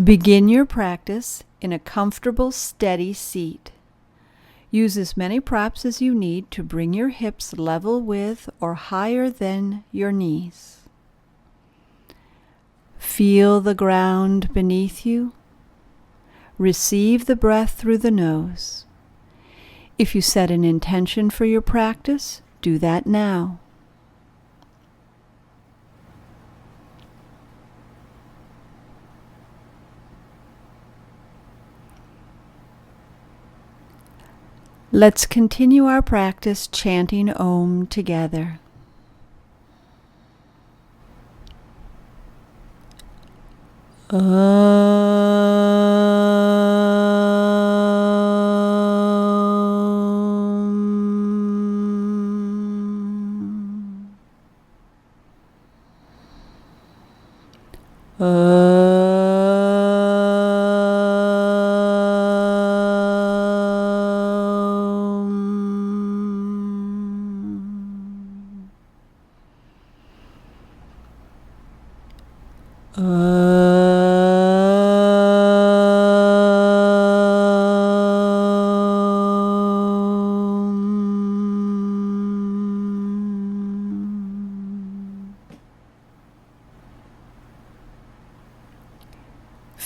Begin your practice in a comfortable, steady seat. Use as many props as you need to bring your hips level with or higher than your knees. Feel the ground beneath you. Receive the breath through the nose. If you set an intention for your practice, do that now. Let's continue our practice chanting Om together.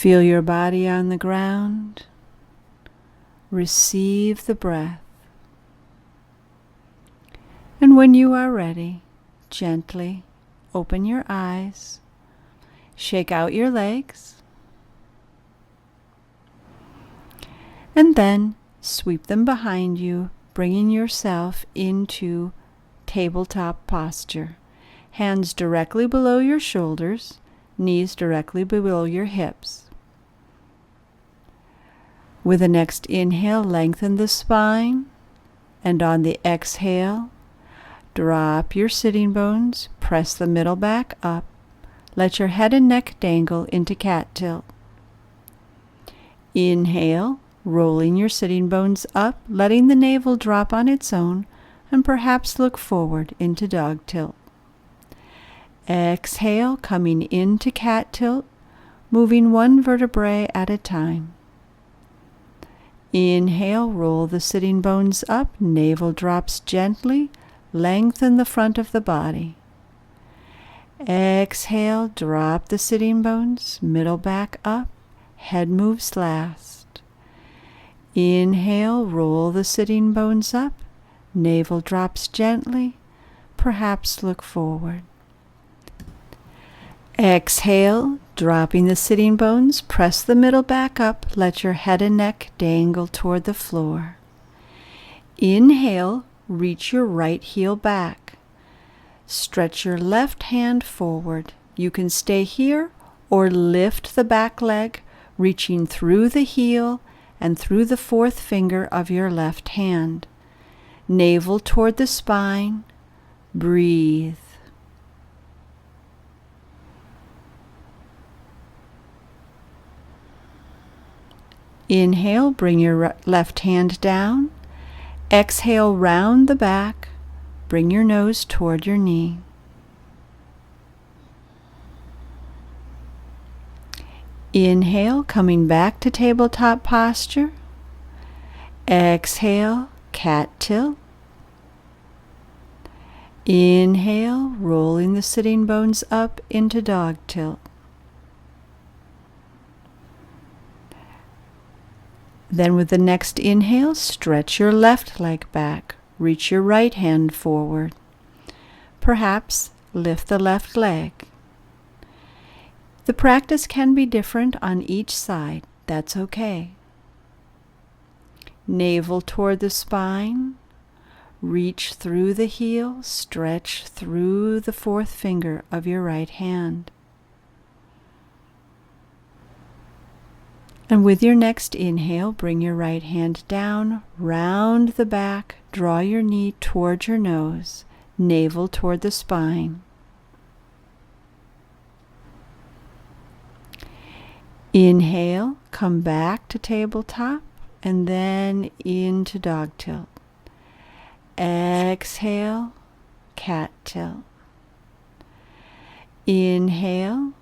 Feel your body on the ground. Receive the breath. And when you are ready, gently open your eyes. Shake out your legs. And then sweep them behind you, bringing yourself into tabletop posture. Hands directly below your shoulders, knees directly below your hips. With the next inhale, lengthen the spine, and on the exhale, drop your sitting bones, press the middle back up, let your head and neck dangle into cat tilt. Inhale, rolling your sitting bones up, letting the navel drop on its own, and perhaps look forward into dog tilt. Exhale, coming into cat tilt, moving one vertebrae at a time. Inhale, roll the sitting bones up, navel drops gently, lengthen the front of the body. Exhale, drop the sitting bones, middle back up, head moves last. Inhale, roll the sitting bones up, navel drops gently, perhaps look forward. Exhale, dropping the sitting bones, press the middle back up, let your head and neck dangle toward the floor. Inhale, reach your right heel back. Stretch your left hand forward. You can stay here or lift the back leg, reaching through the heel and through the fourth finger of your left hand. Navel toward the spine. Breathe. Inhale, bring your left hand down. Exhale, round the back. Bring your nose toward your knee. Inhale, coming back to tabletop posture. Exhale, cat tilt. Inhale, rolling the sitting bones up into dog tilt. Then with the next inhale, stretch your left leg back. Reach your right hand forward. Perhaps lift the left leg. The practice can be different on each side. That's okay. Navel toward the spine. Reach through the heel. Stretch through the fourth finger of your right hand. And with your next inhale, bring your right hand down, round the back, draw your knee toward your nose, navel toward the spine. Inhale, come back to tabletop, and then into dog tilt. Exhale, cat tilt. Inhale,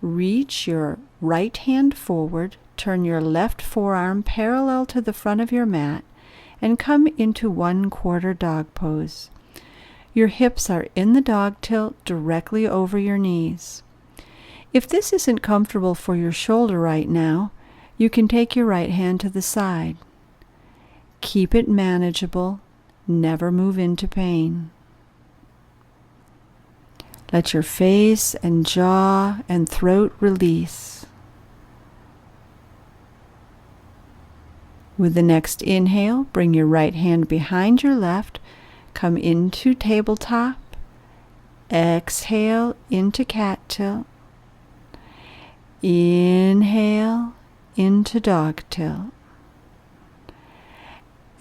Reach your right hand forward, turn your left forearm parallel to the front of your mat, and come into 1/4 dog pose. Your hips are in the dog tilt directly over your knees. If this isn't comfortable for your shoulder right now, you can take your right hand to the side. Keep it manageable, never move into pain. Let your face and jaw and throat release. With the next inhale, bring your right hand behind your left, come into tabletop, exhale into cat tilt, inhale into dog tilt,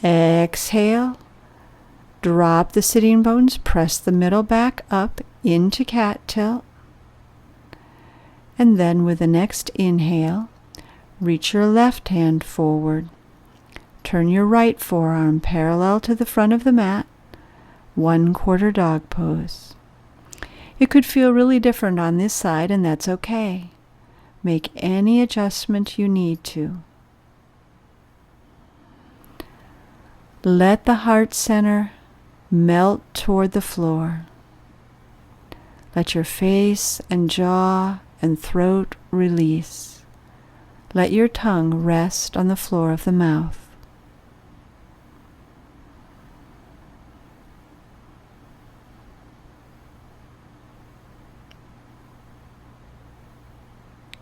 exhale, drop the sitting bones, press the middle back up into cat tilt, and then with the next inhale, reach your left hand forward. Turn your right forearm parallel to the front of the mat, 1/4 dog pose. It could feel really different on this side, and that's okay. Make any adjustment you need to. Let the heart center melt toward the floor. Let your face and jaw and throat release. Let your tongue rest on the floor of the mouth.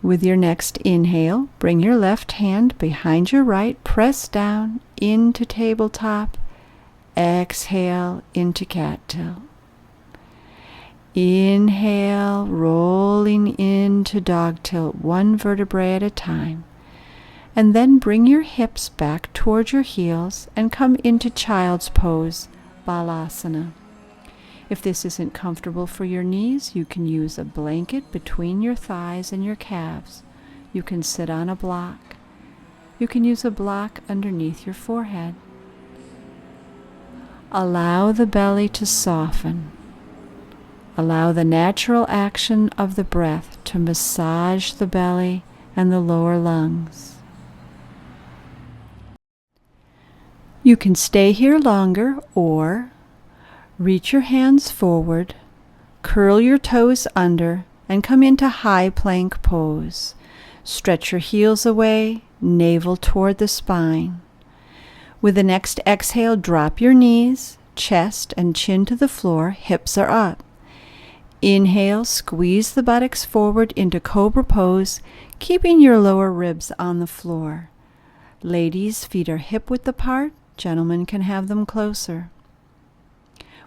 With your next inhale, bring your left hand behind your right, press down into tabletop, exhale into cat tilt. Inhale, rolling into dog tilt, 1 vertebrae at a time. And then bring your hips back towards your heels and come into child's pose, Balasana. If this isn't comfortable for your knees, you can use a blanket between your thighs and your calves. You can sit on a block. You can use a block underneath your forehead. Allow the belly to soften. Allow the natural action of the breath to massage the belly and the lower lungs. You can stay here longer, or reach your hands forward, curl your toes under, and come into high plank pose. Stretch your heels away, navel toward the spine. With the next exhale, drop your knees, chest and chin to the floor, hips are up. Inhale, squeeze the buttocks forward into cobra pose, keeping your lower ribs on the floor. Ladies, feet are hip-width apart. Gentlemen can have them closer.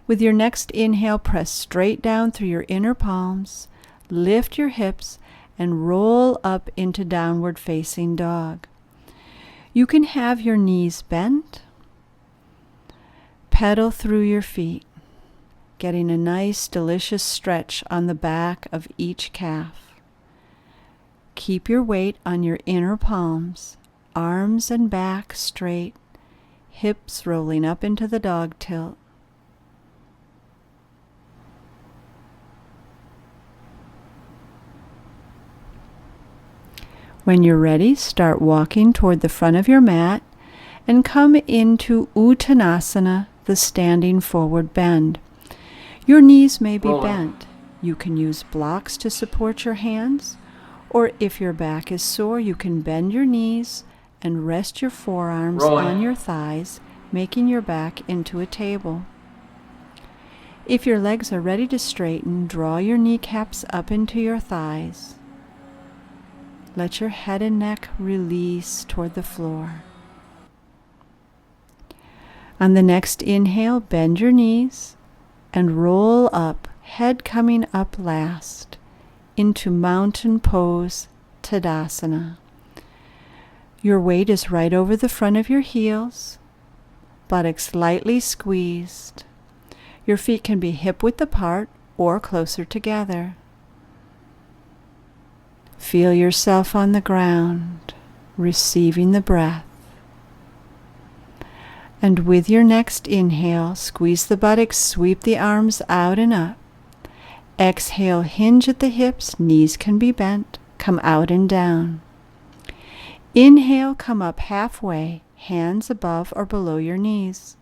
With your next inhale, press straight down through your inner palms, lift your hips, and roll up into downward facing dog. You can have your knees bent, pedal through your feet, getting a nice, delicious stretch on the back of each calf. Keep your weight on your inner palms, arms and back straight, hips rolling up into the dog tilt. When you're ready, start walking toward the front of your mat and come into Uttanasana, the standing forward bend. Your knees may be bent. You can use blocks to support your hands, or if your back is sore, you can bend your knees and rest your forearms on your thighs, making your back into a table. If your legs are ready to straighten, draw your kneecaps up into your thighs. Let your head and neck release toward the floor. On the next inhale, bend your knees and roll up, head coming up last, into mountain pose, Tadasana. Your weight is right over the front of your heels, buttocks lightly squeezed. Your feet can be hip-width apart or closer together. Feel yourself on the ground, receiving the breath. And with your next inhale, squeeze the buttocks, sweep the arms out and up. Exhale, hinge at the hips, knees can be bent. come out and down. Inhale, come up halfway, hands above or below your knees.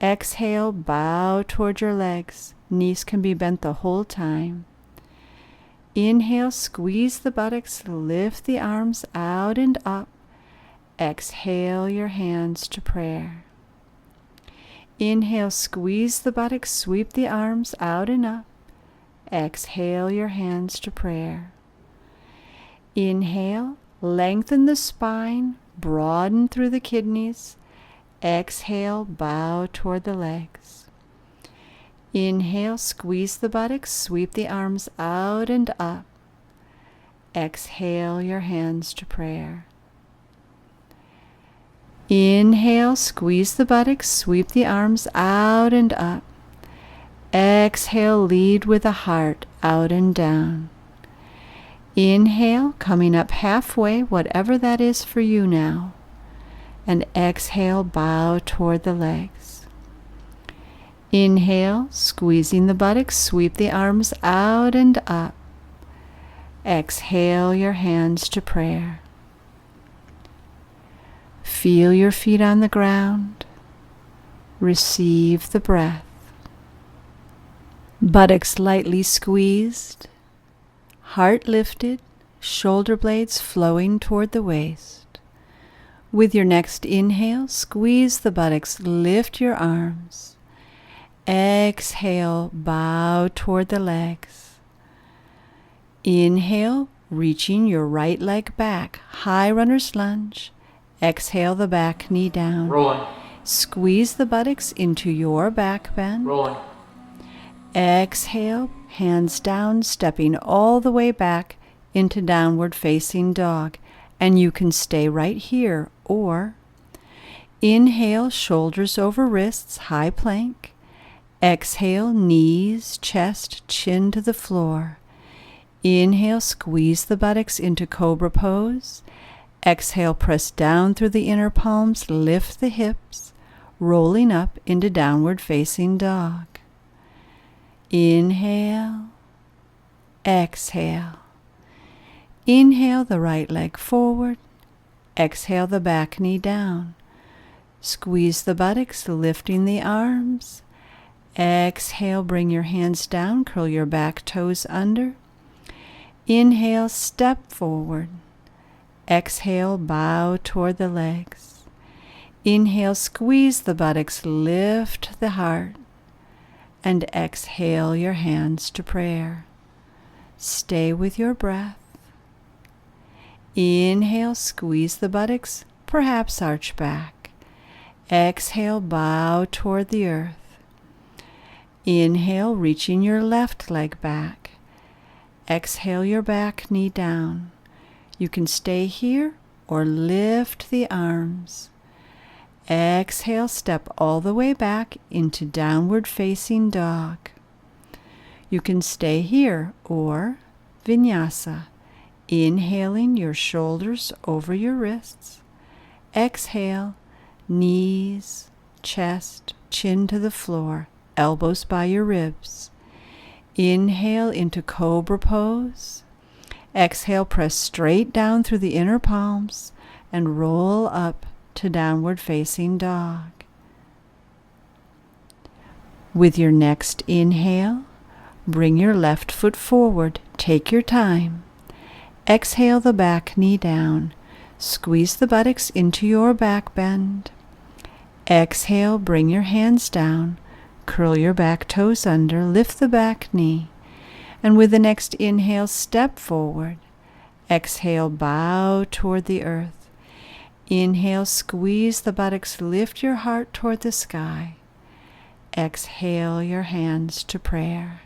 Exhale, bow toward your legs. Knees can be bent the whole time. Inhale, squeeze the buttocks, lift the arms out and up. Exhale your hands to prayer. Inhale, squeeze the buttocks, sweep the arms out and up. Exhale your hands to prayer. Inhale, lengthen the spine, broaden through the kidneys. Exhale, bow toward the legs. Inhale, squeeze the buttocks, sweep the arms out and up. Exhale your hands to prayer. Inhale, squeeze the buttocks, sweep the arms out and up. Exhale, lead with the heart out and down. Inhale, coming up halfway, whatever that is for you now. And exhale, bow toward the legs. Inhale, squeezing the buttocks, sweep the arms out and up. Exhale your hands to prayer. Feel your feet on the ground. Receive the breath. Buttocks lightly squeezed, heart lifted, shoulder blades flowing toward the waist. With your next inhale, squeeze the buttocks, lift your arms. Exhale, bow toward the legs. Inhale, reaching your right leg back, high runner's lunge. Exhale the back knee down. Rolling. Squeeze the buttocks into your back bend. Rolling. Exhale, hands down, stepping all the way back into downward facing dog. And you can stay right here, or inhale, shoulders over wrists, high plank. Exhale, knees, chest, chin to the floor. Inhale, squeeze the buttocks into cobra pose. Exhale, press down through the inner palms, lift the hips, rolling up into downward facing dog. Inhale, exhale. Inhale the right leg forward. Exhale the back knee down. Squeeze the buttocks, lifting the arms. Exhale, bring your hands down, curl your back toes under. Inhale, step forward. Exhale, bow toward the legs. Inhale, squeeze the buttocks, lift the heart. And exhale your hands to prayer. Stay with your breath. Inhale, squeeze the buttocks, perhaps arch back. Exhale, bow toward the earth. Inhale, reaching your left leg back. Exhale your back knee down. You can stay here or lift the arms. Exhale, step all the way back into downward facing dog. You can stay here or vinyasa. Inhaling your shoulders over your wrists. Exhale, knees, chest, chin to the floor, elbows by your ribs. Inhale into cobra pose. Exhale, press straight down through the inner palms and roll up to downward facing dog. With your next inhale, bring your left foot forward. Take your time. Exhale the back knee down. Squeeze the buttocks into your back bend. Exhale, bring your hands down. Curl your back toes under. Lift the back knee. And with the next inhale, step forward. Exhale, bow toward the earth. Inhale, squeeze the buttocks. Lift your heart toward the sky. Exhale your hands to prayer.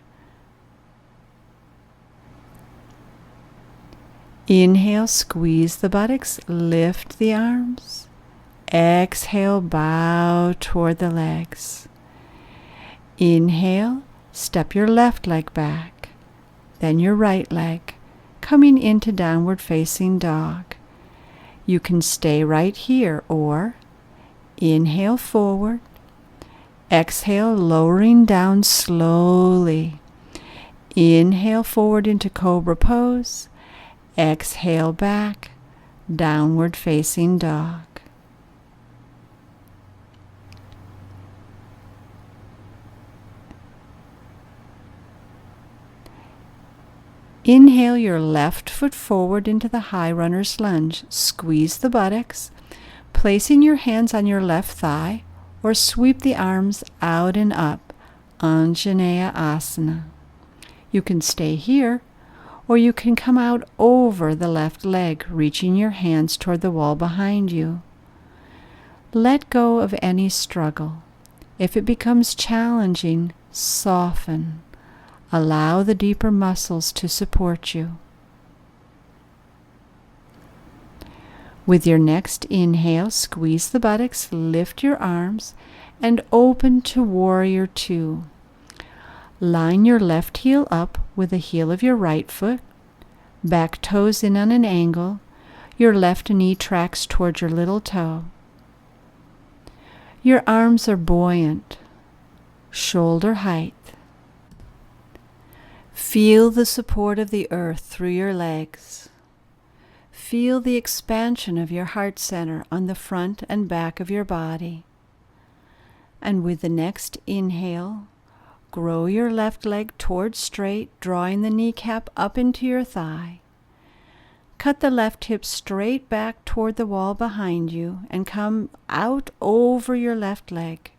Inhale, squeeze the buttocks, lift the arms. Exhale, bow toward the legs. Inhale, step your left leg back, then your right leg, coming into downward facing dog. You can stay right here or inhale forward. Exhale, lowering down slowly. Inhale forward into cobra pose. Exhale back, downward facing dog. Inhale your left foot forward into the high runner's lunge. Squeeze the buttocks, placing your hands on your left thigh, or sweep the arms out and up, Anjaneya Asana. You can stay here, or you can come out over the left leg, reaching your hands toward the wall behind you. Let go of any struggle. If it becomes challenging, soften. Allow the deeper muscles to support you. With your next inhale, squeeze the buttocks, lift your arms, and open to Warrior Two. Line your left heel up with the heel of your right foot, back toes in on an angle, your left knee tracks toward your little toe. Your arms are buoyant, shoulder height. Feel the support of the earth through your legs. Feel the expansion of your heart center on the front and back of your body. And with the next inhale, grow your left leg towards straight, drawing the kneecap up into your thigh. Cut the left hip straight back toward the wall behind you and come out over your left leg.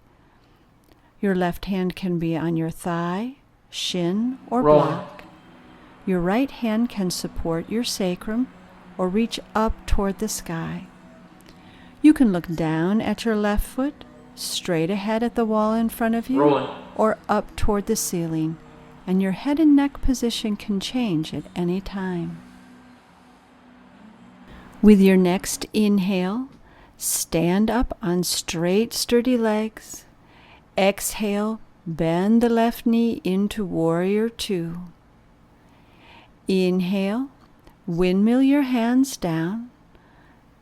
Your left hand can be on your thigh, shin, or block. Your right hand can support your sacrum or reach up toward the sky. You can look down at your left foot, straight ahead at the wall in front of you, or up toward the ceiling, and your head and neck position can change at any time. With your next inhale, stand up on straight, sturdy legs. Exhale, bend the left knee into Warrior Two. Inhale, windmill your hands down.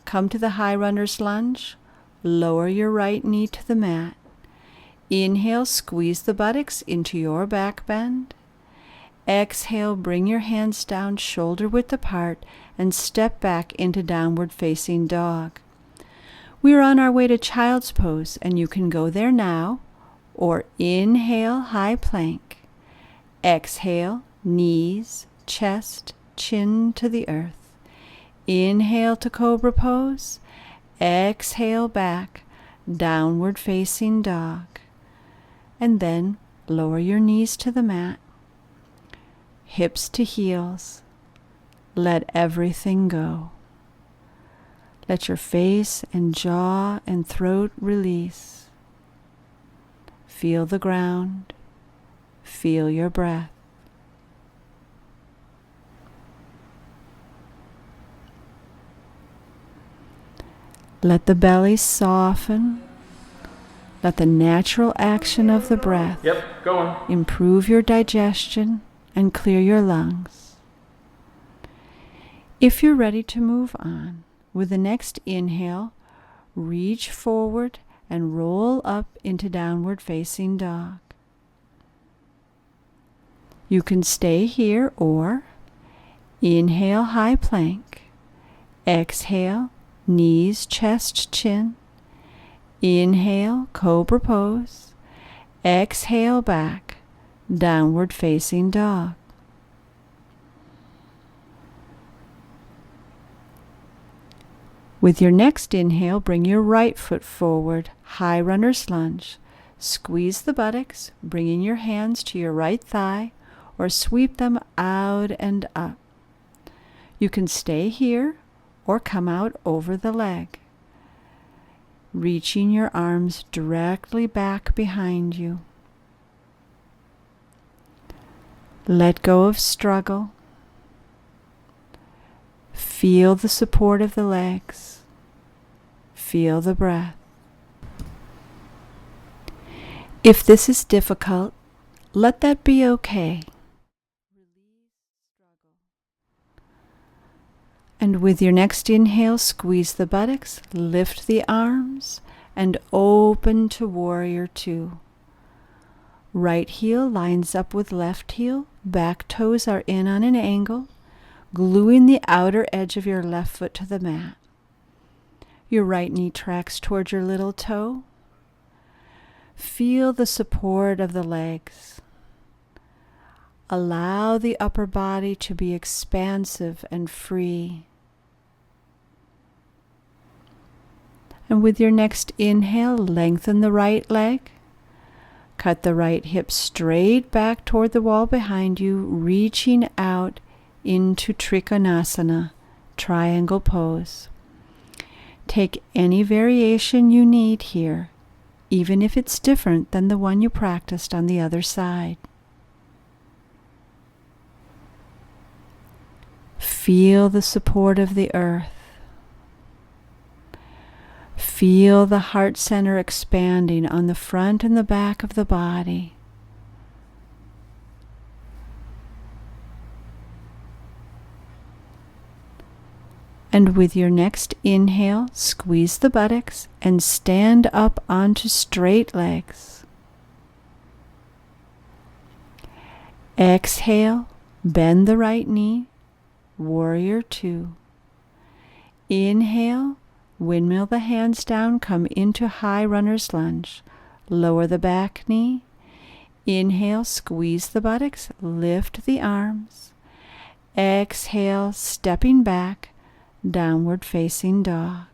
Come to the high runner's lunge. Lower your right knee to the mat. Inhale, squeeze the buttocks into your back bend. Exhale, bring your hands down shoulder width apart and step back into downward facing dog. We are on our way to child's pose, and you can go there now, or inhale, high plank. Exhale, knees, chest, chin to the earth. Inhale to cobra pose. Exhale back, downward facing dog. And then lower your knees to the mat. Hips to heels. Let everything go. Let your face and jaw and throat release. Feel the ground. Feel your breath. Let the belly soften. Let the natural action of the breath improve your digestion and clear your lungs. If you're ready to move on, with the next inhale, reach forward and roll up into downward facing dog. You can stay here or inhale, high plank. Exhale, knees, chest, chin. Inhale, cobra pose. Exhale back, downward facing dog. With your next inhale, bring your right foot forward, high runner's lunge. Squeeze the buttocks, bringing your hands to your right thigh, or sweep them out and up. You can stay here or come out over the leg, reaching your arms directly back behind you. Let go of struggle. Feel the support of the legs. Feel the breath. If this is difficult, let that be okay. And with your next inhale, squeeze the buttocks, lift the arms, and open to Warrior Two. Right heel lines up with left heel, back toes are in on an angle. gluing the outer edge of your left foot to the mat. Your right knee tracks toward your little toe. Feel the support of the legs. Allow the upper body to be expansive and free. And with your next inhale, lengthen the right leg. Cut the right hip straight back toward the wall behind you, reaching out into Trikonasana, triangle pose. Take any variation you need here, even if it's different than the one you practiced on the other side. Feel the support of the earth. Feel the heart center expanding on the front and the back of the body. And with your next inhale, squeeze the buttocks and stand up onto straight legs. Exhale, bend the right knee, warrior two. Inhale, windmill the hands down, come into high runner's lunge. Lower the back knee. Inhale, squeeze the buttocks, lift the arms. Exhale, stepping back, downward facing dog.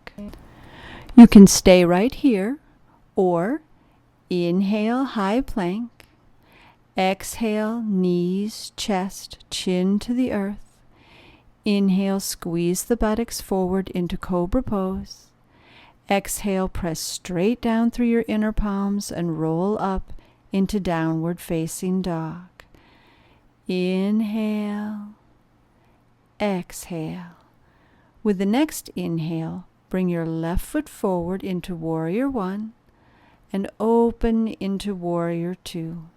You can stay right here, or inhale, high plank. Exhale, knees, chest, chin to the earth. Inhale, squeeze the buttocks forward into cobra pose. Exhale, press straight down through your inner palms and roll up into downward facing dog. Inhale, exhale. With the next inhale, bring your left foot forward into warrior one and open into warrior two.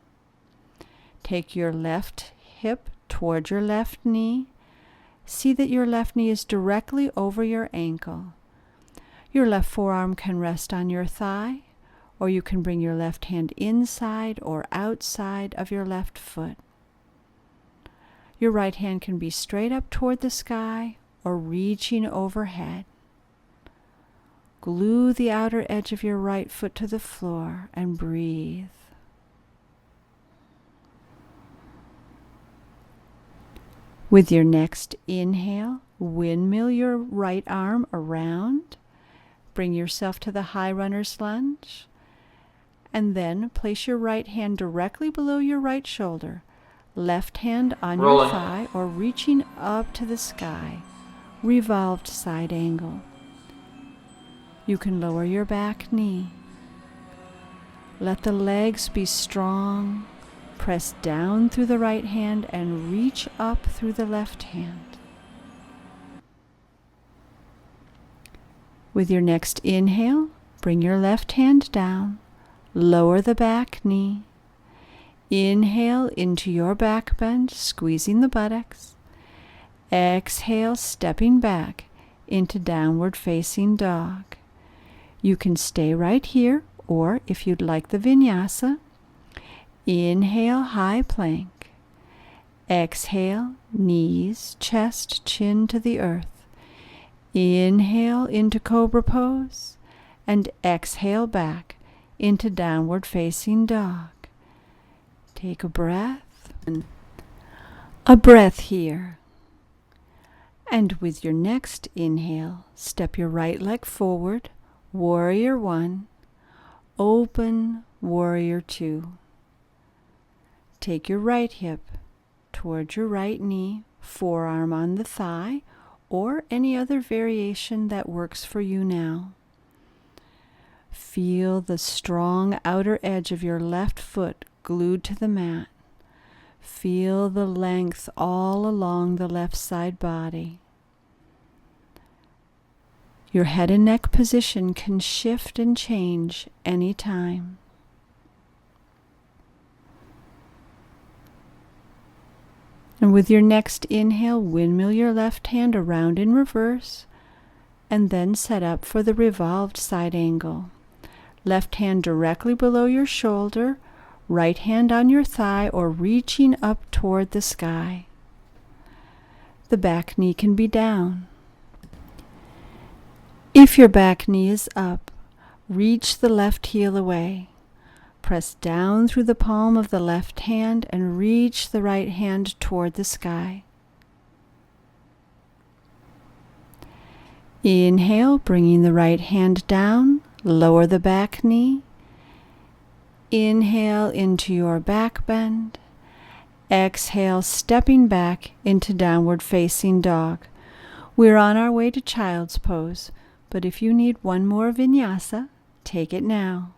Take your left hip toward your left knee. See that your left knee is directly over your ankle. Your left forearm can rest on your thigh, or you can bring your left hand inside or outside of your left foot. Your right hand can be straight up toward the sky or reaching overhead. Glue the outer edge of your right foot to the floor and breathe. With your next inhale, windmill your right arm around. Bring yourself to the high runner's lunge. And then place your right hand directly below your right shoulder. Left hand on your thigh or reaching up to the sky. Revolved side angle. You can lower your back knee. Let the legs be strong. Press down through the right hand and reach up through the left hand. With your next inhale, bring your left hand down. Lower the back knee. Inhale into your back bend, squeezing the buttocks. Exhale, stepping back into downward facing dog. You can stay right here, or if you'd like the vinyasa, inhale, high plank. Exhale, knees, chest, chin to the earth. Inhale into cobra pose, and exhale back into downward facing dog. Take a breath, here. And with your next inhale, step your right leg forward, warrior one, open, warrior two. Take your right hip towards your right knee, forearm on the thigh, or any other variation that works for you now. Feel the strong outer edge of your left foot glued to the mat. Feel the length all along the left side body. Your head and neck position can shift and change anytime. And with your next inhale, windmill your left hand around in reverse, and then set up for the revolved side angle. Left hand directly below your shoulder, right hand on your thigh or reaching up toward the sky. The back knee can be down. If your back knee is up, reach the left heel away. Press down through the palm of the left hand and reach the right hand toward the sky. Inhale, bringing the right hand down, lower the back knee. Inhale into your back bend. Exhale, stepping back into downward facing dog. We're on our way to child's pose, but if you need one more vinyasa, take it now.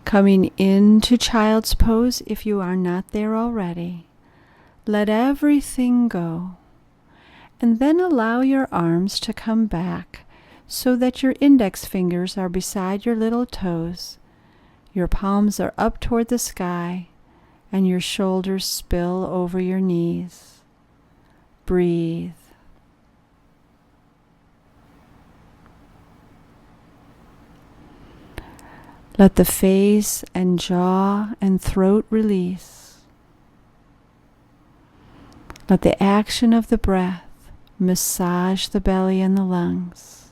Coming into child's pose if you are not there already. Let everything go. And then allow your arms to come back so that your index fingers are beside your little toes. Your palms are up toward the sky and your shoulders spill over your knees. Breathe. Let the face and jaw and throat release. Let the action of the breath massage the belly and the lungs.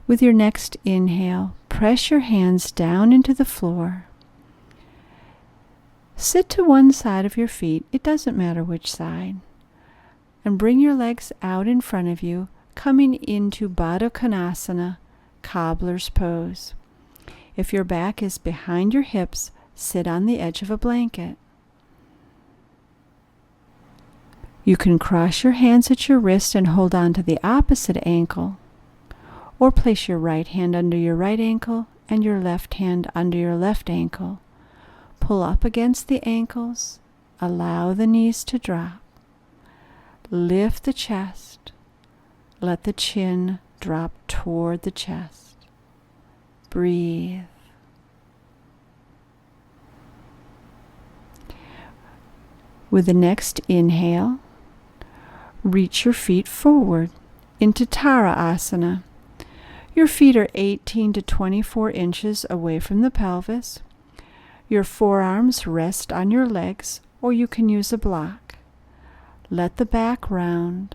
With your next inhale, press your hands down into the floor. Sit to one side of your feet, it doesn't matter which side, and bring your legs out in front of you, coming into Baddha Konasana, cobbler's pose. If your back is behind your hips, sit on the edge of a blanket. You can cross your hands at your wrist and hold on to the opposite ankle, or place your right hand under your right ankle and your left hand under your left ankle. Pull up against the ankles, allow the knees to drop. Lift the chest, let the chin drop toward the chest. Breathe. With the next inhale, reach your feet forward into Tara Asana. Your feet are 18 to 24 inches away from the pelvis. Your forearms rest on your legs, or you can use a block. Let the back round.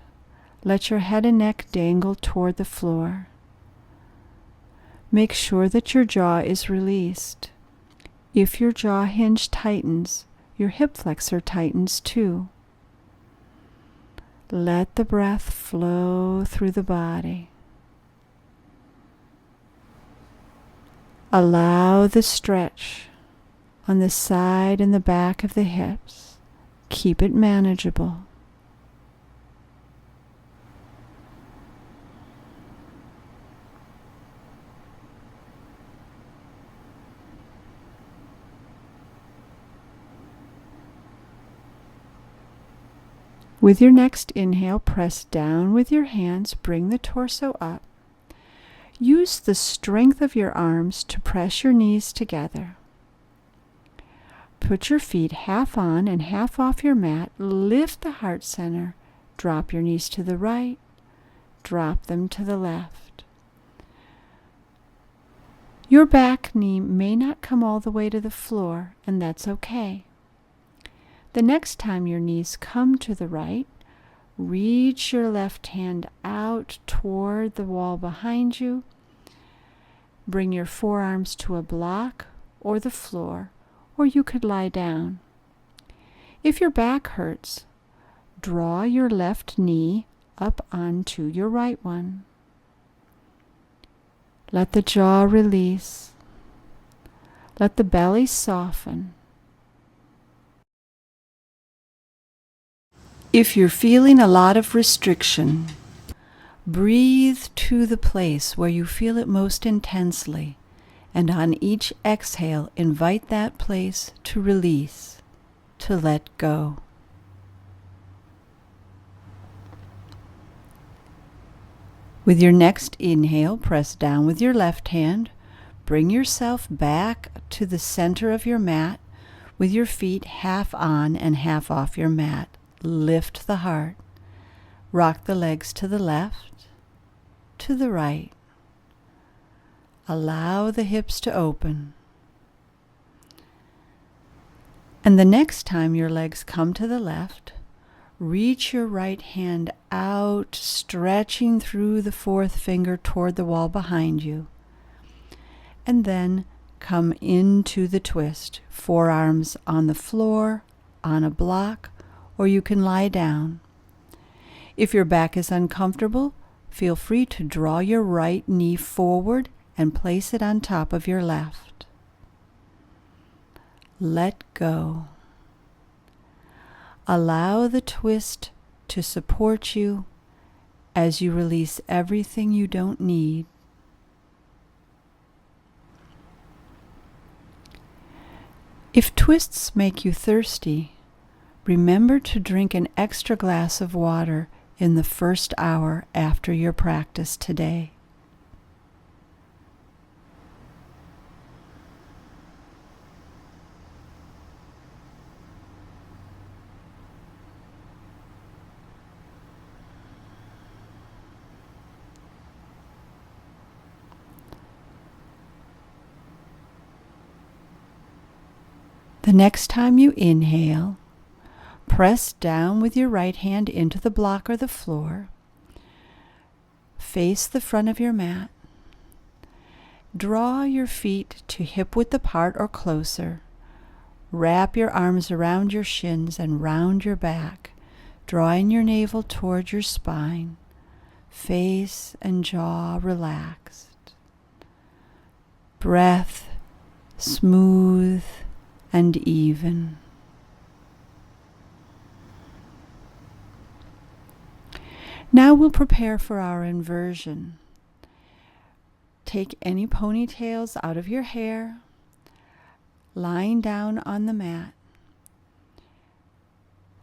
Let your head and neck dangle toward the floor. Make sure that your jaw is released. If your jaw hinge tightens, your hip flexor tightens too. Let the breath flow through the body. Allow the stretch on the side and the back of the hips. Keep it manageable. With your next inhale, press down with your hands, bring the torso up. Use the strength of your arms to press your knees together. Put your feet half on and half off your mat, lift the heart center, drop your knees to the right, drop them to the left. Your back knee may not come all the way to the floor, and that's okay. The next time your knees come to the right, reach your left hand out toward the wall behind you. Bring your forearms to a block or the floor, or you could lie down. If your back hurts, draw your left knee up onto your right one. Let the jaw release. Let the belly soften. If you're feeling a lot of restriction, breathe to the place where you feel it most intensely, and on each exhale, invite that place to release, to let go. With your next inhale, press down with your left hand, bring yourself back to the center of your mat with your feet half on and half off your mat. Lift the heart. Rock the legs to the left, to the right. Allow the hips to open. And the next time your legs come to the left, reach your right hand out, stretching through the fourth finger toward the wall behind you. And then come into the twist. Forearms on the floor, on a block, or you can lie down. If your back is uncomfortable, feel free to draw your right knee forward and place it on top of your left. Let go. Allow the twist to support you as you release everything you don't need. If twists make you thirsty, remember to drink an extra glass of water in the first hour after your practice today. The next time you inhale, press down with your right hand into the block or the floor. Face the front of your mat. Draw your feet to hip-width apart or closer. Wrap your arms around your shins and round your back, drawing your navel toward your spine. Face and jaw relaxed. Breath smooth and even. Now we'll prepare for our inversion. Take any ponytails out of your hair, lying down on the mat.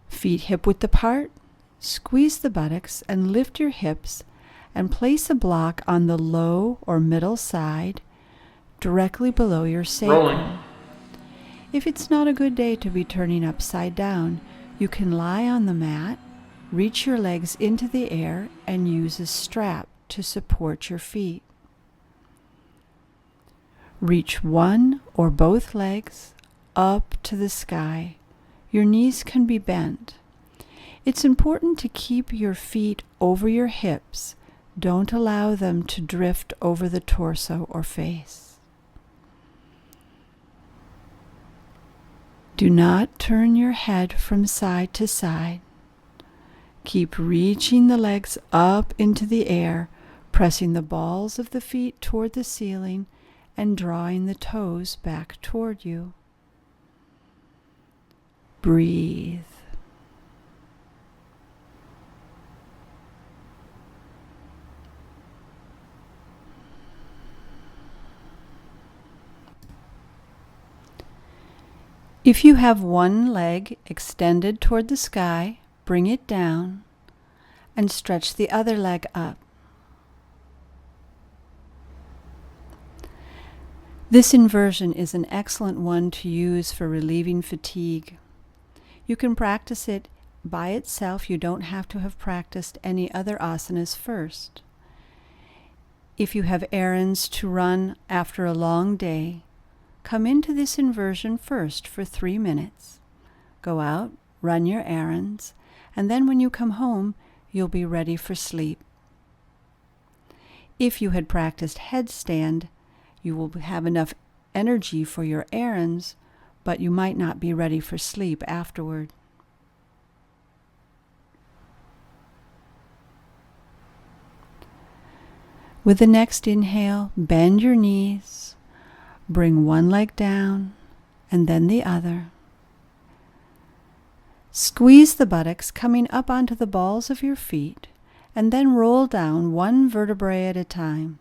Feet hip-width apart, squeeze the buttocks and lift your hips and place a block on the low or middle side directly below your sacrum. Rolling. If it's not a good day to be turning upside down, you can lie on the mat, reach your legs into the air, and use a strap to support your feet. Reach one or both legs up to the sky. Your knees can be bent. It's important to keep your feet over your hips. Don't allow them to drift over the torso or face. Do not turn your head from side to side. Keep reaching the legs up into the air, pressing the balls of the feet toward the ceiling and drawing the toes back toward you. Breathe. If you have one leg extended toward the sky, bring it down and stretch the other leg up. This inversion is an excellent one to use for relieving fatigue. You can practice it by itself. You don't have to have practiced any other asanas first. If you have errands to run after a long day, come into this inversion first for 3 minutes. Go out, run your errands, and then when you come home, you'll be ready for sleep. If you had practiced headstand, you will have enough energy for your errands, but you might not be ready for sleep afterward. With the next inhale, bend your knees, bring one leg down and then the other. Squeeze the buttocks coming up onto the balls of your feet, and then roll down one vertebrae at a time.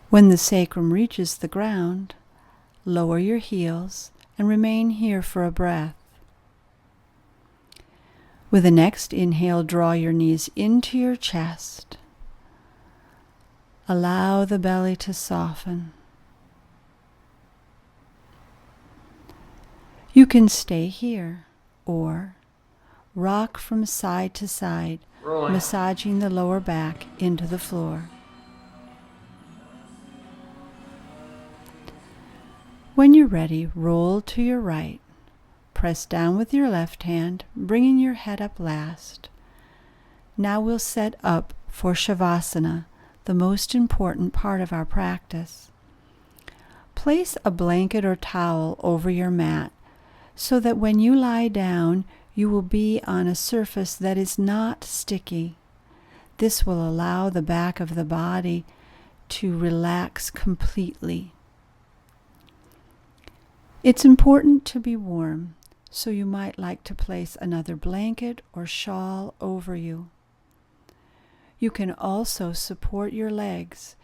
When the sacrum reaches the ground, lower your heels and remain here for a breath. With the next inhale, draw your knees into your chest. Allow the belly to soften. You can stay here or rock from side to side, massaging the lower back into the floor. When you're ready, roll to your right. Press down with your left hand, bringing your head up last. Now we'll set up for Shavasana, the most important part of our practice. Place a blanket or towel over your mat so that when you lie down, you will be on a surface that is not sticky. This will allow the back of the body to relax completely. It's important to be warm, so you might like to place another blanket or shawl over you. You can also support your legs,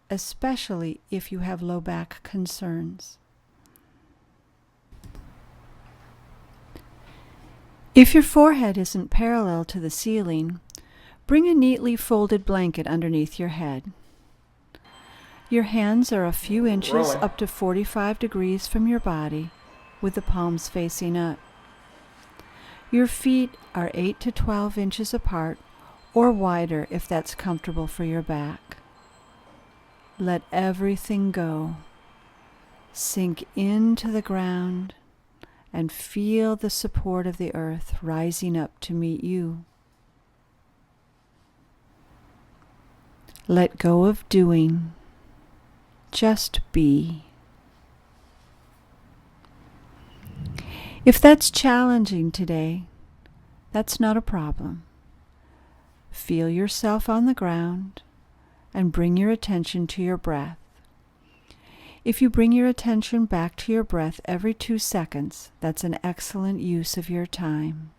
especially if you have low back concerns. If your forehead isn't parallel to the ceiling, bring a neatly folded blanket underneath your head. Your hands are a few inches up to 45 degrees from your body, with the palms facing up. Your feet are 8 to 12 inches apart, or wider if that's comfortable for your back. Let everything go. Sink into the ground and feel the support of the earth rising up to meet you. Let go of doing. Just be. If that's challenging today, that's not a problem. Feel yourself on the ground and bring your attention to your breath. If you bring your attention back to your breath every 2 seconds, that's an excellent use of your time.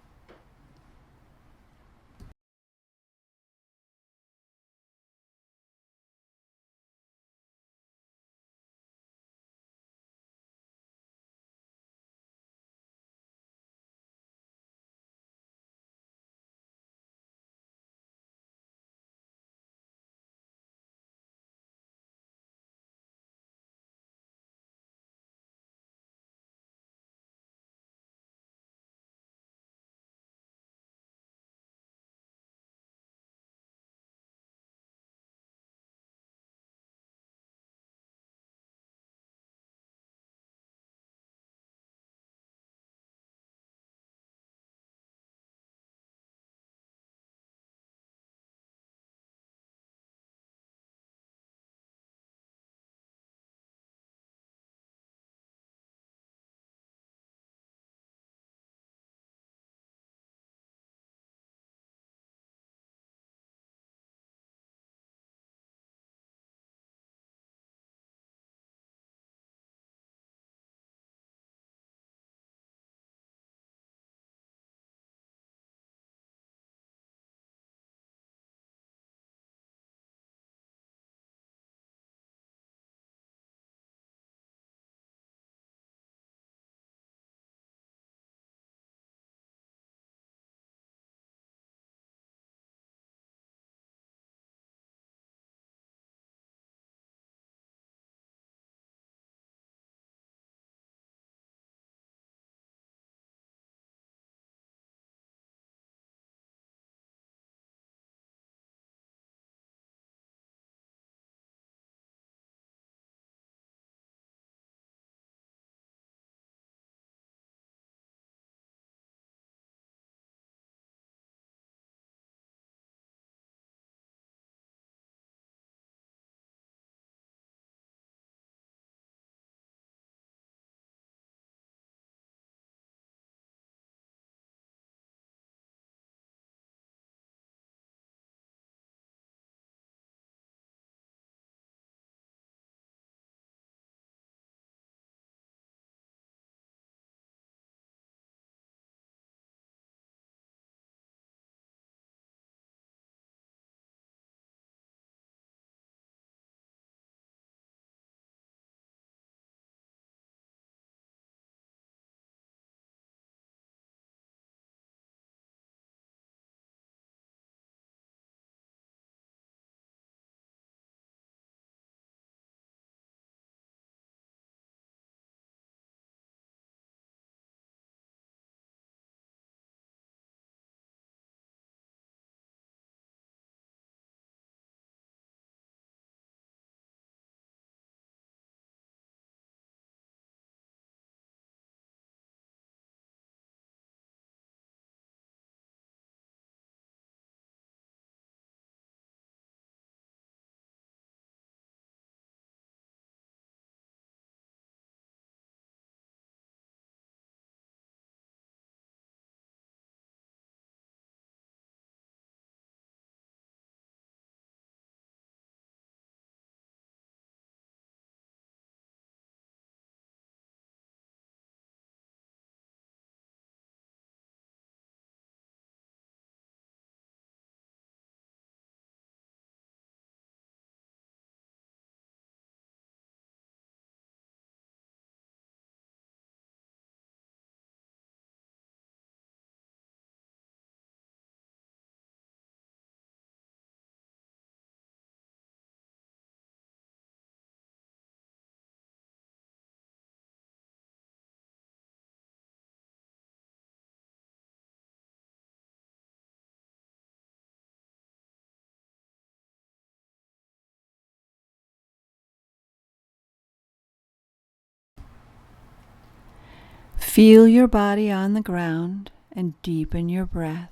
Feel your body on the ground and deepen your breath.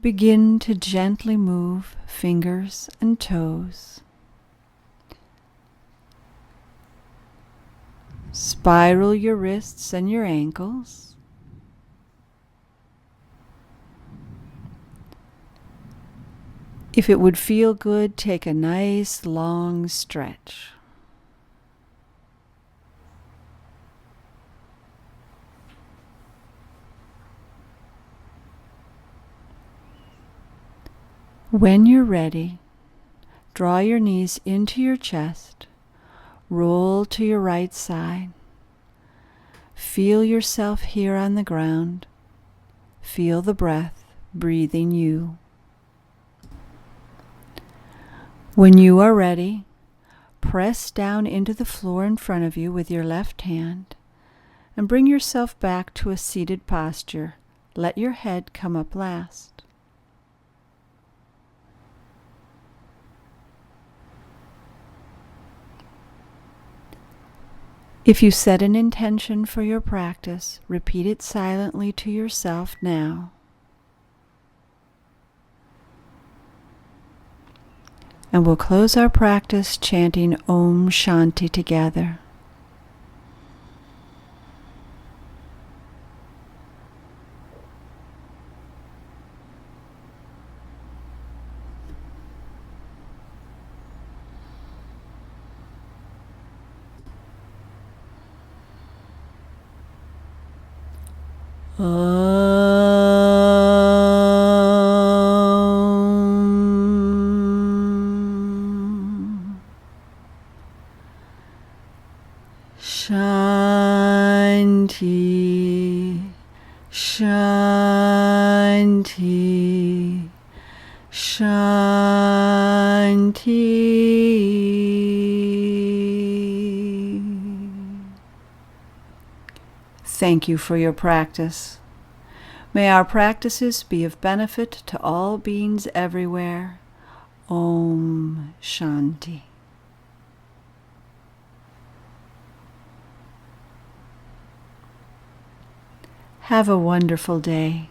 Begin to gently move fingers and toes. Spiral your wrists and your ankles. If it would feel good, take a nice long stretch. When you're ready, draw your knees into your chest, roll to your right side. Feel yourself here on the ground. Feel the breath breathing you. When you are ready, press down into the floor in front of you with your left hand and bring yourself back to a seated posture. Let your head come up last. If you set an intention for your practice, repeat it silently to yourself now. And we'll close our practice chanting Om Shanti together. Shanti, Shanti, Shanti. Thank you for your practice. May our practices be of benefit to all beings everywhere. Om Shanti. Have a wonderful day.